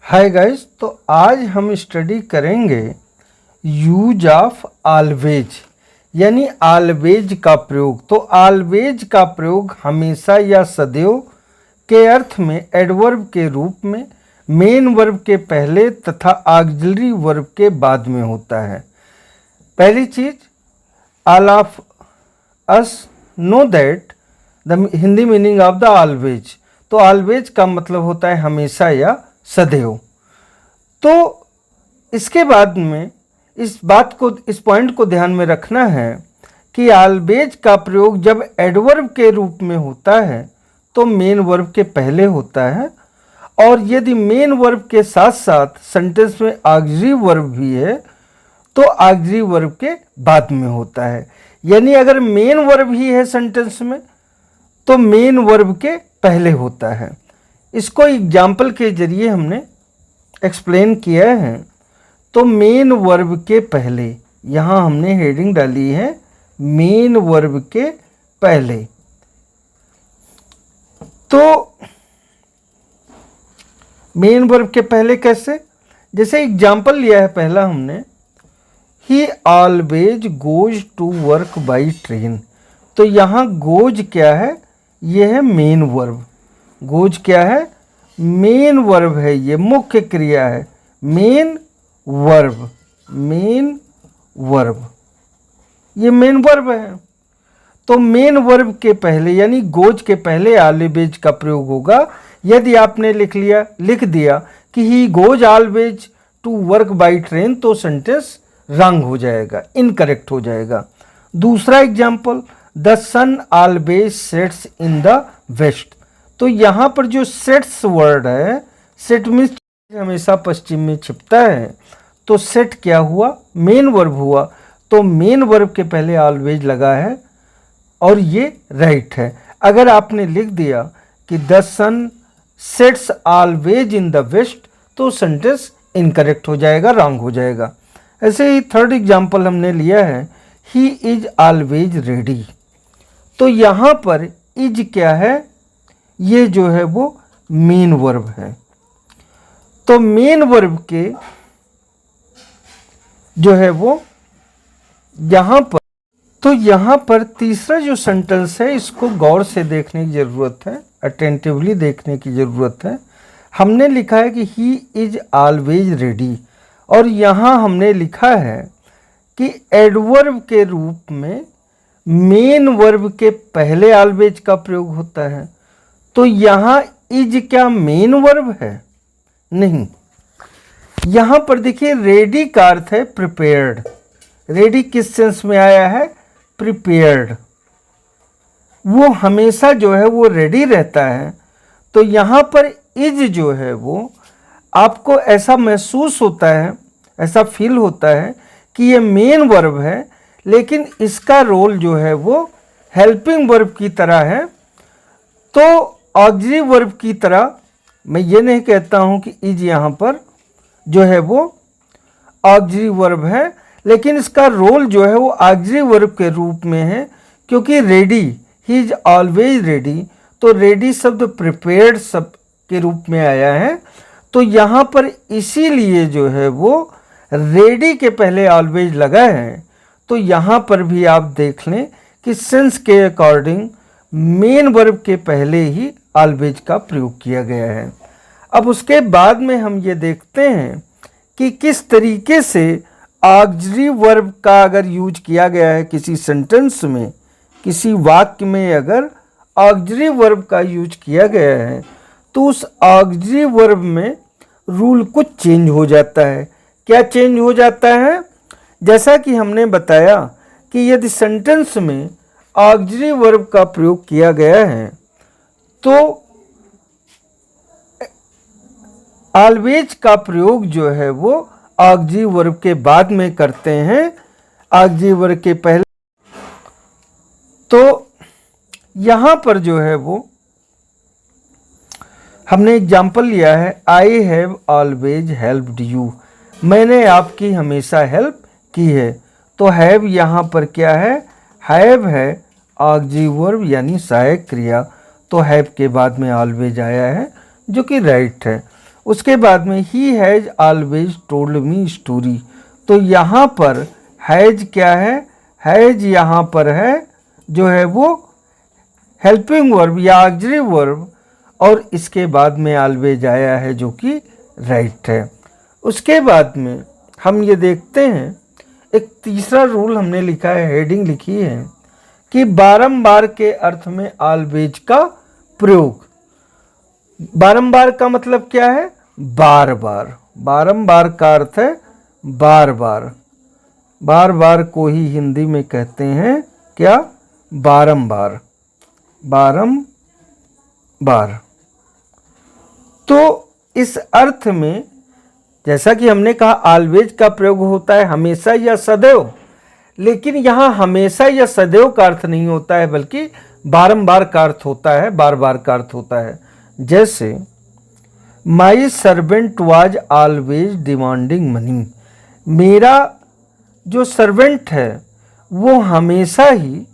Hi guys, तो आज हम स्टडी करेंगे यूज ऑफ ऑलवेज यानी ऑलवेज का प्रयोग। तो ऑलवेज का प्रयोग हमेशा या सदैव के अर्थ में एडवर्ब के रूप में मेन वर्ब के पहले तथा ऑक्सिलरी वर्ब के बाद में होता है। पहली चीज, all of us know that the Hindi meaning of the always. तो ऑलवेज का मतलब होता है हमेशा या सदैव। तो इसके बाद में इस पॉइंट को ध्यान में रखना है कि ऑलवेज का प्रयोग जब एडवर्ब के रूप में होता है तो मेन वर्ब के पहले होता है, और यदि मेन वर्ब के साथ साथ सेंटेंस में ऑक्सिलरी वर्ब भी है तो ऑक्सिलरी वर्ब के बाद में होता है। यानी अगर मेन वर्ब ही है सेंटेंस में तो मेन वर्ब के पहले होता है। इसको एग्जाम्पल के जरिए हमने एक्सप्लेन किया है। तो मेन वर्ब के पहले, यहाँ हमने हेडिंग डाली है मेन वर्ब के पहले। तो मेन वर्ब के पहले कैसे, जैसे एग्जाम्पल लिया है पहला हमने, he always goes to work by train. तो यहाँ गोज क्या है, ये है मेन वर्ब। गोज क्या है, मेन वर्ब है, ये मुख्य क्रिया है, मेन वर्ब। मेन वर्ब, ये मेन वर्ब है। तो मेन वर्ब के पहले यानी गोज के पहले ऑलवेज का प्रयोग होगा। यदि आपने लिख दिया कि he goes always to work by train तो सेंटेंस रॉन्ग हो जाएगा, इनकरेक्ट हो जाएगा। दूसरा example, the sun always sets in the west. तो यहाँ पर जो सेट्स वर्ड है, सेट मीन्स हमेशा पश्चिम में छिपता है। तो सेट क्या हुआ, मेन वर्ब हुआ। तो मेन वर्ब के पहले ऑलवेज लगा है और ये राइट है। अगर आपने लिख दिया कि the sun sets always in the west तो सेंटेंस इनकरेक्ट हो जाएगा, रॉन्ग हो जाएगा। ऐसे ही थर्ड एग्जाम्पल हमने लिया है, ही इज ऑलवेज रेडी। तो यहाँ पर इज क्या है, ये जो है वो मेन वर्ब है। तो मेन वर्ब के जो है वो यहाँ पर, तो यहाँ पर तीसरा जो सेंटेंस है इसको गौर से देखने की ज़रूरत है, अटेंटिवली देखने की ज़रूरत है। हमने लिखा है कि ही इज ऑलवेज रेडी, और यहाँ हमने लिखा है कि एडवर्ब के रूप में मेन वर्ब के पहले ऑलवेज का प्रयोग होता है। तो यहाँ इज क्या मेन वर्ब है? नहीं। यहाँ पर देखिए रेडी का अर्थ है प्रिपेयर्ड। रेडी किस सेंस में आया है? प्रिपेयर्ड। वो हमेशा जो है वो रेडी रहता है। तो यहाँ पर इज जो है वो आपको ऐसा महसूस होता है, ऐसा फील होता है कि ये मेन वर्ब है, लेकिन इसका रोल जो है वो हेल्पिंग वर्ब की तरह है। तो ऑक्सिलरी वर्ब की तरह मैं ये नहीं कहता हूँ कि इज यहाँ पर जो है वो ऑक्सिलरी वर्ब है, लेकिन इसका रोल जो है वो ऑक्सिलरी वर्ब के रूप में है, क्योंकि ready, he is always ready. तो रेडी शब्द प्रिपेयर्ड शब्द के रूप में आया है। तो यहाँ पर इसीलिए जो है वो रेडी के पहले ऑलवेज लगा है। तो यहाँ पर भी आप देख लें कि सेंस के अकॉर्डिंग मेन वर्ब के पहले ही ऑलवेज का प्रयोग किया गया है। अब उसके बाद में हम ये देखते हैं कि किस तरीके से ऑक्सिलरी वर्ब का अगर यूज किया गया है किसी सेंटेंस में, किसी वाक्य में अगर ऑक्सिलरी वर्ब का यूज किया गया है तो उस ऑक्सिलरी वर्ब में रूल कुछ चेंज हो जाता है। क्या चेंज हो जाता है? जैसा कि हमने बताया कि यदि सेंटेंस में ऑक्सिलरी वर्ब का प्रयोग किया गया है तो ऑलवेज का प्रयोग जो है वो ऑक्सिलरी वर्ब के बाद में करते हैं, ऑक्सिलरी वर्ब के पहले। तो यहाँ पर जो है वो हमने एग्जाम्पल लिया है, I have always helped you. मैंने आपकी हमेशा हेल्प की है। तो हैव यहाँ पर क्या है? हैव है ऑक्सिलरी वर्ब यानी सहायक क्रिया। तो हैव के बाद में ऑलवेज आया है जो कि राइट है। उसके बाद में he has always told me story. तो यहाँ पर हैज़ क्या है, हैज़ यहाँ पर है जो है वो हेल्पिंग वर्ब या ऑक्सिलरी वर्ब, और इसके बाद में ऑलवेज आया है जो कि राइट है। उसके बाद में हम ये देखते हैं एक तीसरा रूल हमने लिखा है, हेडिंग लिखी है कि बारंबार के अर्थ में ऑलवेज का प्रयोग। बारंबार का मतलब क्या है, बार बार। बारंबार का अर्थ है बार बार। बार बार को ही हिंदी में कहते हैं क्या, बारंबार। बारंबार। तो इस अर्थ में जैसा कि हमने कहा ऑलवेज का प्रयोग होता है हमेशा या सदैव, लेकिन यहाँ हमेशा या सदैव का अर्थ नहीं होता है बल्कि बारंबार का अर्थ होता है, बार बार का अर्थ होता है। जैसे my servant was always demanding money, मेरा जो सर्वेंट है वो हमेशा ही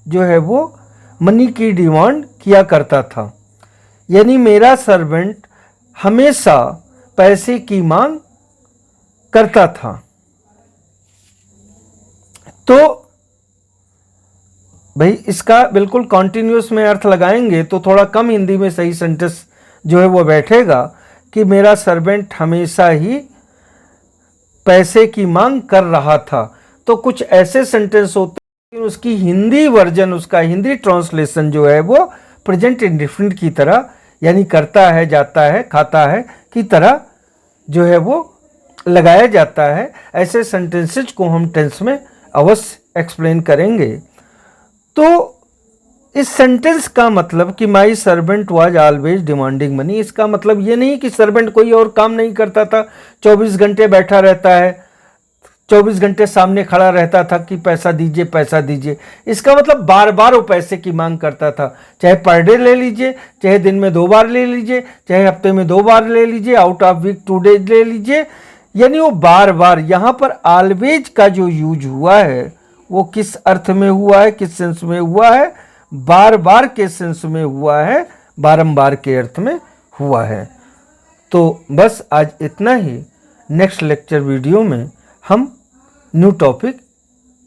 जो है वो मनी की डिमांड किया करता था, यानी मेरा सर्वेंट हमेशा पैसे की मांग करता था। तो भाई इसका बिल्कुल कॉन्टिन्यूस में अर्थ लगाएंगे तो थोड़ा कम हिंदी में सही सेंटेंस जो है वो बैठेगा कि मेरा सर्वेंट हमेशा ही पैसे की मांग कर रहा था। तो कुछ ऐसे सेंटेंस होते हैं कि उसकी हिंदी वर्जन, उसका हिंदी ट्रांसलेशन जो है वो प्रेजेंट इंडेफिनिट की तरह, यानी करता है, जाता है, खाता है की तरह जो है वो लगाया जाता है। ऐसे सेंटेंसेज को हम टेंस में अवश्य एक्सप्लेन करेंगे। तो इस सेंटेंस का मतलब कि my servant was always demanding money, इसका मतलब ये नहीं कि सर्वेंट कोई और काम नहीं करता था, 24 घंटे बैठा रहता है, 24 घंटे सामने खड़ा रहता था कि पैसा दीजिए पैसा दीजिए। इसका मतलब बार बार वो पैसे की मांग करता था, चाहे पर डे ले लीजिए, चाहे दिन में 2 बार ले लीजिए, चाहे हफ्ते में 2 बार ले लीजिए, आउट ऑफ वीक 2 डेज ले लीजिए, यानी वो बार बार। यहाँ पर ऑलवेज का जो यूज हुआ है वो किस अर्थ में हुआ है, किस सेंस में हुआ है, बार बार के सेंस में हुआ है, बारंबार के अर्थ में हुआ है। तो बस आज इतना ही। नेक्स्ट लेक्चर वीडियो में हम न्यू टॉपिक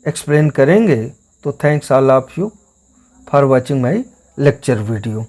एक्सप्लेन करेंगे। तो thanks all of you for watching my lecture video.